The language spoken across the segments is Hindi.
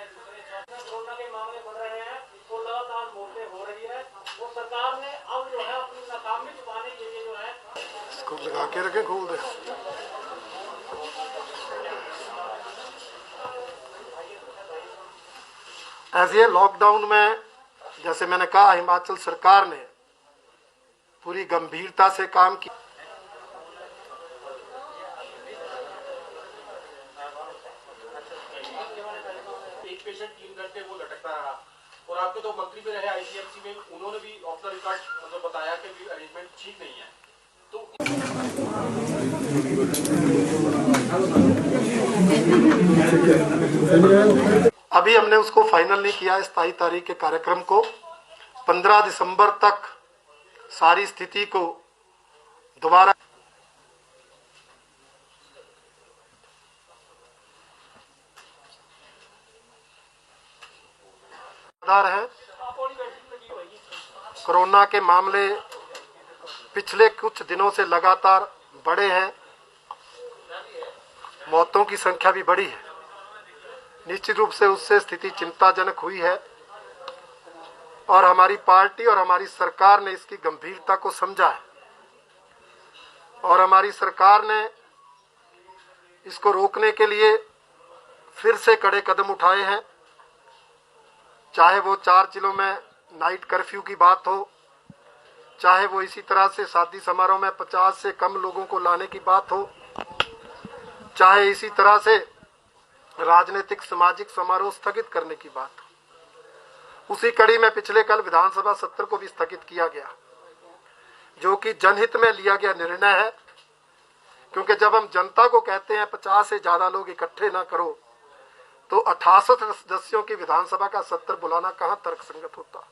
कोरोना के मामले बढ़ रहे हैं, तो लगातार मौतें हो रही है। वो सरकार ने अब जो है अपनी नाकामी छुपाने के लिए जो है इसको लगा के रखे, खोल दे। ऐसे लॉकडाउन में जैसे मैंने कहा, हिमाचल सरकार ने पूरी गंभीरता से काम किया। एक पेशेंट 3 घंटे वो लटकता रहा और आपके तो मंत्री भी रहे आईसीएमसी में, उन्होंने भी ऑफ द रिकॉर्ड मतलब बताया कि भी अरेंजमेंट ठीक नहीं है। तो अभी हमने उसको फाइनल नहीं किया। 27 तारीख के कार्यक्रम को 15 दिसंबर तक सारी स्थिति को दोबारा है। कोरोना के मामले पिछले कुछ दिनों से लगातार बढ़े हैं, मौतों की संख्या भी बढ़ी है। निश्चित रूप से उससे स्थिति चिंताजनक हुई है और हमारी पार्टी और हमारी सरकार ने इसकी गंभीरता को समझा है और हमारी सरकार ने इसको रोकने के लिए फिर से कड़े कदम उठाए हैं। चाहे वो 4 जिलों में नाइट कर्फ्यू की बात हो, चाहे वो इसी तरह से शादी समारोह में 50 से कम लोगों को लाने की बात हो, चाहे इसी तरह से राजनीतिक सामाजिक समारोह स्थगित करने की बात हो। उसी कड़ी में पिछले कल विधानसभा सत्र को भी स्थगित किया गया, जो कि जनहित में लिया गया निर्णय है। क्योंकि जब हम जनता को कहते हैं 50 से ज्यादा लोग इकट्ठे ना करो, तो 68 सदस्यों की विधानसभा का सत्र बुलाना कहां तर्कसंगत होता।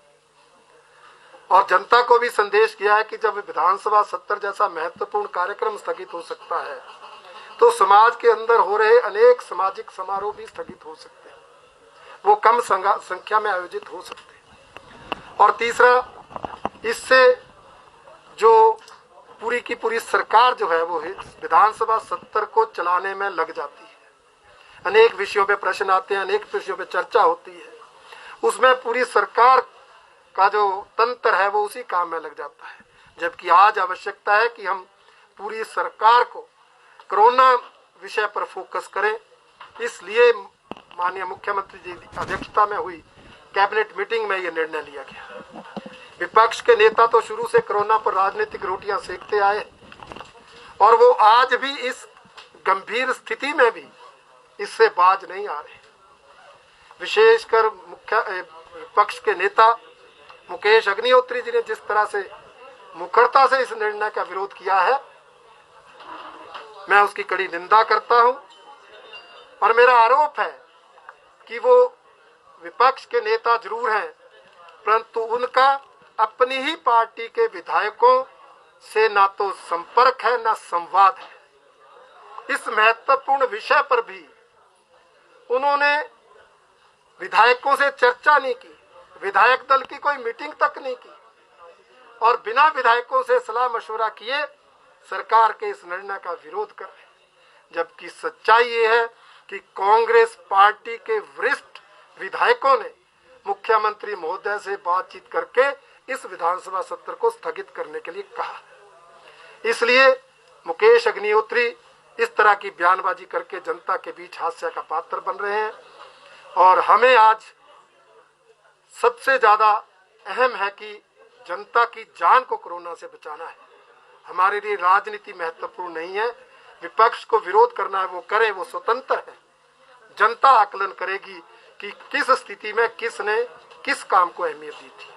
और जनता को भी संदेश किया है कि जब विधानसभा सत्र जैसा महत्वपूर्ण कार्यक्रम स्थगित हो सकता है, तो समाज के अंदर हो रहे अनेक सामाजिक समारोह भी स्थगित हो सकते हैं, वो कम संख्या में आयोजित हो सकते हैं। और तीसरा, इससे जो पूरी की पूरी सरकार जो है वो विधानसभा सत्र को चलाने में लग जाती है। अनेक विषयों पे प्रश्न आते हैं, अनेक विषयों पे चर्चा होती है, उसमें पूरी सरकार का जो तंत्र है वो उसी काम में लग जाता है। जबकि आज आवश्यकता है कि हम पूरी सरकार को कोरोना विषय पर फोकस करें। इसलिए माननीय मुख्यमंत्री जी की अध्यक्षता में हुई कैबिनेट मीटिंग में ये निर्णय लिया गया। विपक्ष के नेता तो शुरू से कोरोना पर राजनीतिक रोटियां सेकते आए और वो आज भी इस गंभीर स्थिति में भी इससे बाज नहीं आ रहे। विशेषकर विपक्ष के नेता मुकेश अग्निहोत्री जी ने जिस तरह से मुखरता से इस निर्णय का विरोध किया है, मैं उसकी कड़ी निंदा करता हूं। और मेरा आरोप है कि वो विपक्ष के नेता जरूर हैं, परंतु उनका अपनी ही पार्टी के विधायकों से ना तो संपर्क है ना संवाद है। इस महत्वपूर्ण विषय पर भी उन्होंने विधायकों से चर्चा नहीं की, विधायक दल की कोई मीटिंग तक नहीं की और बिना विधायकों से सलाह मशवरा किए सरकार के इस निर्णय का विरोध कर रहे हैं। जबकि सच्चाई ये है कि कांग्रेस पार्टी के वरिष्ठ विधायकों ने मुख्यमंत्री महोदय से बातचीत करके इस विधानसभा सत्र को स्थगित करने के लिए कहा। इसलिए मुकेश अग्निहोत्री इस तरह की बयानबाजी करके जनता के बीच हास्य का पात्र बन रहे हैं। और हमें आज सबसे ज्यादा अहम है कि जनता की जान को कोरोना से बचाना है। हमारे लिए राजनीति महत्वपूर्ण नहीं है। विपक्ष को विरोध करना है वो करे, वो स्वतंत्र है। जनता आकलन करेगी कि किस स्थिति में किसने किस काम को अहमियत दी थी।